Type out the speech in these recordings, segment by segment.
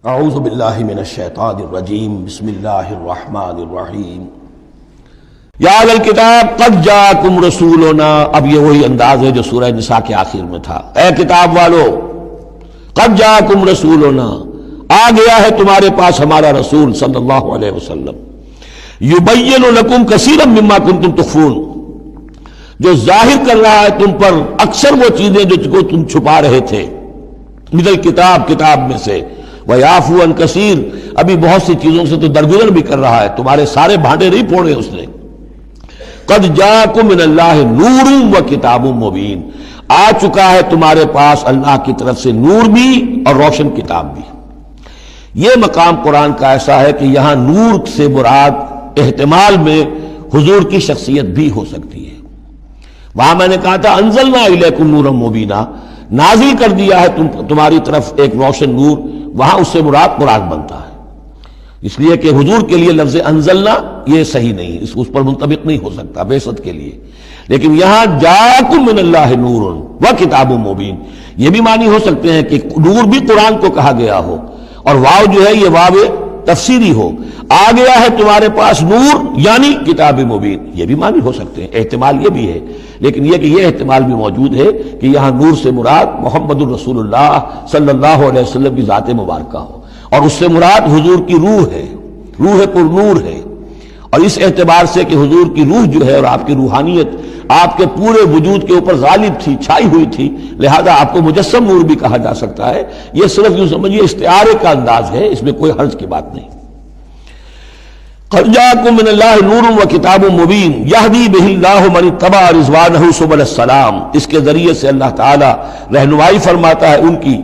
اعوذ باللہ من الشیطان الرجیم بسم اللہ الرحمن الرحیم یا اہل الکتاب قد جاءکم رسولنا. اب یہ وہی انداز ہے جو سورہ نساء کے آخر میں تھا. اے کتاب والو، قد جاءکم رسولنا، آ گیا ہے تمہارے پاس ہمارا رسول صلی اللہ علیہ وسلم. یبین لکم کثیرا مما کنتم تخفون، جو ظاہر کر رہا ہے تم پر اکثر وہ چیزیں جو کو تم چھپا رہے تھے. من الکتاب، کتاب میں سے، وَيَعْفُو عَنْ كَثِيرٍ، ابھی بہت سی چیزوں سے تو درگزر بھی کر رہا ہے، تمہارے سارے بھانڈے نہیں پھوڑے اس نے. قد جاءکم من اللہ نور وکتاب مبین، آ چکا ہے تمہارے پاس اللہ کی طرف سے نور بھی اور روشن کتاب بھی. یہ مقام قرآن کا ایسا ہے کہ یہاں نور سے مراد احتمال میں حضور کی شخصیت بھی ہو سکتی ہے. وہاں میں نے کہا تھا انزلنا الیکم نورا مبینا، نازل کر دیا ہے تمہاری طرف ایک روشن نور، وہاں اس سے مراد قرآن بنتا ہے. اس لیے کہ حضور کے لیے لفظ انزلنا یہ صحیح نہیں، اس پر منطبق نہیں ہو سکتا بعثت کے لیے. لیکن یہاں جاءکم من اللہ نور و کتاب مبین، یہ بھی معنی ہو سکتے ہیں کہ نور بھی قرآن کو کہا گیا ہو، اور واو جو ہے یہ واو تفسیری ہو. آ گیا ہے تمہارے پاس نور یعنی کتاب مبین، یہ بھی معنی ہو سکتے ہیں، احتمال یہ بھی ہے. لیکن یہ کہ یہ احتمال بھی موجود ہے کہ یہاں نور سے مراد محمد الرسول اللہ صلی اللہ علیہ وسلم کی ذات مبارکہ ہو، اور اس سے مراد حضور کی روح ہے، روح پر نور ہے. اور اس اعتبار سے کہ حضور کی روح جو ہے اور آپ کی روحانیت آپ کے پورے وجود کے اوپر غالب تھی، چھائی ہوئی تھی، لہذا آپ کو مجسم نور بھی کہا جا سکتا ہے. یہ صرف یوں سمجھیے استعارے کا انداز ہے، اس میں کوئی حرج کی بات نہیں. قد جاءکم من اللہ نور و کتاب مبین یہدی بہ اللہ من اتبع رضوانہ سبل السلام، اس کے ذریعے سے اللہ تعالی رہنمائی فرماتا ہے ان کی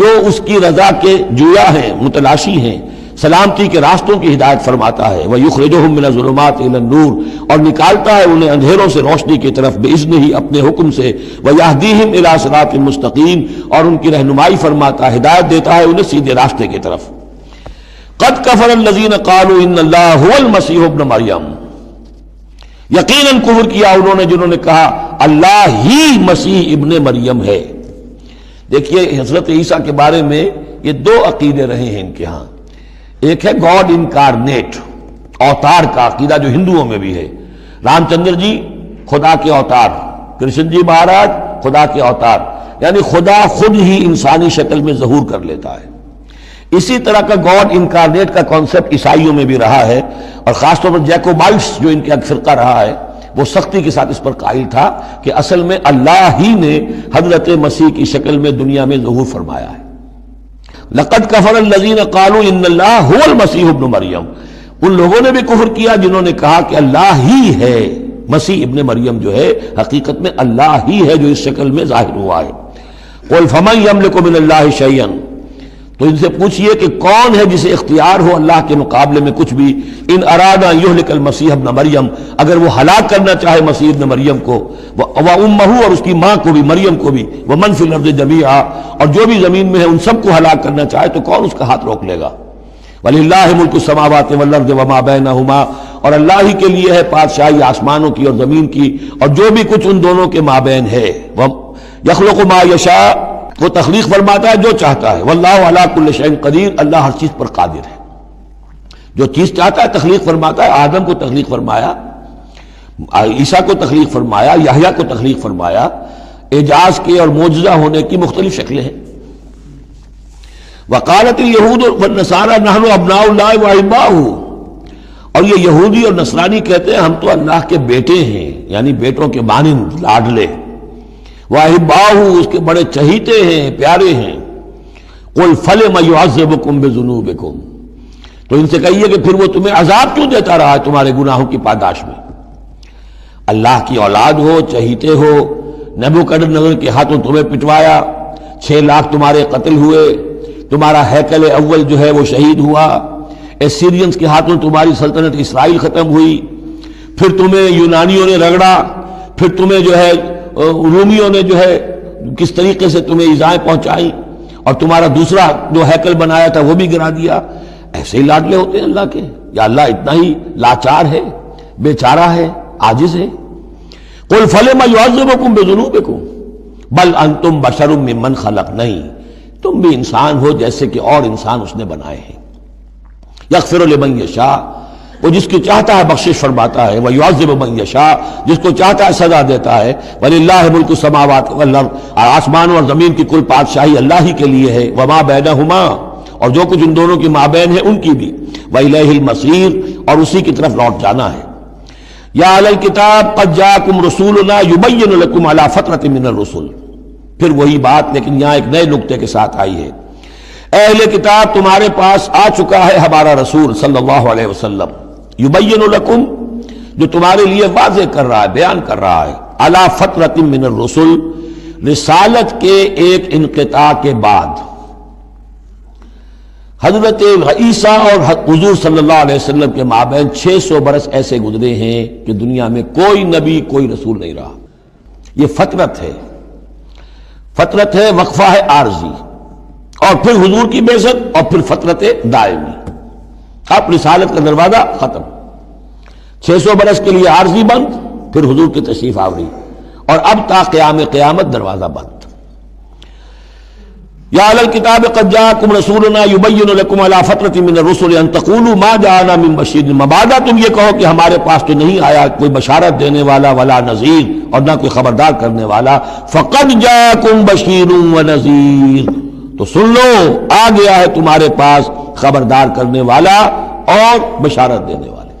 جو اس کی رضا کے جویا ہیں، متلاشی ہیں، سلامتی کے راستوں کی ہدایت فرماتا ہے. وَيُخْرِجُهُم مِّنَ الظُّلُمَاتِ إِلَى النُّورِ، اور نکالتا ہے انہیں اندھیروں سے روشنی کی طرف بِإِذْنِهِ، اپنے حکم سے. وَيَهْدِيهِمْ إِلَىٰ صِرَاطٍ مُّسْتَقِيمٍ، اور ان کی رہنمائی فرماتا ہے، ہدایت دیتا ہے انہیں سیدھے راستے کی طرف. قَدْ كَفَرَ الَّذِينَ قَالُوا إِنَّ اللَّهَ هُوَ الْمَسِيحُ ابْنُ مَرْيَمَ، یقیناً کفر کیا انہوں نے جنہوں نے کہا اللہ ہی مسیح ابن مریم ہے. دیکھیے حضرت عیسیٰ کے بارے میں یہ دو عقیدے رہے ہیں ان کے ہاں. ایک ہے گاڈ انکارنیٹ، اوتار کا عقیدہ جو ہندوؤں میں بھی ہے. رام چندر جی خدا کے اوتار، کرشن جی مہاراج خدا کے اوتار، یعنی خدا خود ہی انسانی شکل میں ظہور کر لیتا ہے. اسی طرح کا گاڈ انکارنیٹ کا کانسیپٹ عیسائیوں میں بھی رہا ہے، اور خاص طور پر جیکوبائٹس جو ان کا فرقہ رہا ہے وہ سختی کے ساتھ اس پر قائل تھا کہ اصل میں اللہ ہی نے حضرت مسیح کی شکل میں دنیا میں ظہور فرمایا ہے. لقد کفر الذین قالوا ان اللہ هو المسیح ابن مریم، ان لوگوں نے بھی کفر کیا جنہوں نے کہا کہ اللہ ہی ہے، مسیح ابن مریم جو ہے حقیقت میں اللہ ہی ہے جو اس شکل میں ظاہر ہوا ہے. قل فمن یملک من اللہ شیئا، تو ان سے پوچھئے کہ کون ہے جسے اختیار ہو اللہ کے مقابلے میں کچھ بھی. ان ارادہ یہلک المسیح ابن مریم، اگر وہ ہلاک کرنا چاہے مسیح ابن مریم کو، وامہ، اور اس کی ماں کو بھی، مریم کو بھی، ومن فی الارض جمیعا، اور جو بھی زمین میں ہے ان سب کو ہلاک کرنا چاہے تو کون اس کا ہاتھ روک لے گا. وللہ ملک السماوات والارض وما بینہما، اور اللہ ہی کے لیے ہے بادشاہی آسمانوں کی اور زمین کی اور جو بھی کچھ ان دونوں کے مابین ہے. یخلق ما یشاء، وہ تخلیق فرماتا ہے جو چاہتا ہے. واللہ علی کل شیء قدیر، اللہ ہر چیز پر قادر ہے، جو چیز چاہتا ہے تخلیق فرماتا ہے. آدم کو تخلیق فرمایا، عیسیٰ کو تخلیق فرمایا، یحییٰ کو تخلیق فرمایا. اعجاز کے اور معجزہ ہونے کی مختلف شکلیں ہیں. وقالت الیہود والنصارى نحن ابناء اللہ واحباؤہ، اور یہ یہودی اور نصرانی کہتے ہیں ہم تو اللہ کے بیٹے ہیں، یعنی بیٹوں کے مانند، لاڈلے. واحباؤہ، اس کے بڑے چہیتے ہیں، پیارے ہیں. قل فلم یعذبکم بذنوبکم، تو ان سے کہیے کہ پھر وہ تمہیں عذاب کیوں دیتا رہا ہے تمہارے گناہوں کی پاداش میں. اللہ کی اولاد ہو، چہیتے ہو، نبوکدنضر کے ہاتھوں تمہیں پٹوایا، 6 لاکھ تمہارے قتل ہوئے، تمہارا ہیکل اول جو ہے وہ شہید ہوا، ایسیرینز کے ہاتھوں تمہاری سلطنت اسرائیل ختم ہوئی، پھر تمہیں یونانیوں نے رگڑا، پھر تمہیں جو ہے رومیوں نے جو ہے کس طریقے سے تمہیں ایذائیں پہنچائی، اور تمہارا دوسرا جو ہیکل بنایا تھا وہ بھی گرا دیا. ایسے ہی لاڈلے ہوتے ہیں اللہ کے، یا اللہ اتنا ہی لاچار ہے، بیچارہ ہے، عاجز ہے. قل فلم یعذبکم بذنوبکم بل انتم بشر ممن خلق، نہیں، تم بھی انسان ہو جیسے کہ اور انسان اس نے بنائے ہیں. یغفر لمن یشاء، وہ جس کی چاہتا ہے بخشش فرماتا ہے، ویعذب من یشاء، جس کو چاہتا ہے سزا دیتا ہے. وللہ ملک السماوات والارض، آسمان اور زمین کی کل بادشاہی اللہ ہی کے لیے ہے. وما بینہما، اور جو کچھ ان دونوں کی مابین ہے ان کی بھی. وإلیہ المصیر، اور اسی کی طرف لوٹ جانا ہے. یا اہل الکتاب قد جاءکم رسولنا یبین لکم علی فترۃ من الرسل، پھر وہی بات لیکن یہاں ایک نئے نکتے کے ساتھ آئی ہے. اہل کتاب تمہارے پاس آ چکا ہے ہمارا رسول صلی اللہ علیہ وسلم، یبین لکم، جو تمہارے لیے واضح کر رہا ہے، بیان کر رہا ہے، علی فترۃ من الرسل، رسالت کے ایک انقطاع کے بعد. حضرت عیسیٰ اور حضور صلی اللہ علیہ وسلم کے مابین 600 برس ایسے گزرے ہیں کہ دنیا میں کوئی نبی کوئی رسول نہیں رہا. یہ فترت ہے، فترت ہے، وقفہ ہے عارضی، اور پھر حضور کی بعثت، اور پھر فترت دائمی. اب رسالت کا دروازہ ختم، 600 برس کے لیے عارضی بند، پھر حضور کی تشریف آوری، اور اب تا قیام قیامت دروازہ بند. یا اہل الکتاب قد جاءکم رسولنا یبین لکم علی فترۃ من الرسل ان تقولوا ما جاءنا من بشیر، مبادا تم یہ کہو کہ ہمارے پاس تو نہیں آیا کوئی بشارت دینے والا ولا نذیر، اور نہ کوئی خبردار کرنے والا. فقد جاءکم بشیر ونذیر، تو سن لو آ گیا ہے تمہارے پاس خبردار کرنے والا اور بشارت دینے والے.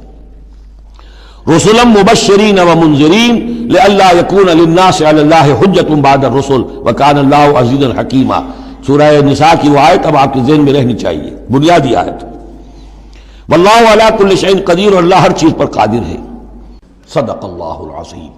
رسلا مبشرین ومنذرین لئلا یکون للناس علی اللہ حجۃ بعد الرسل وکان اللہ عزیزا حکیما. سورہ نساء کی وہ آیت اب آپ کے ذہن میں رہنی چاہیے، بنیادی آیت. واللہ علی کل شیء قدیر، اور اللہ ہر چیز پر قادر ہے. صدق اللہ العظیم.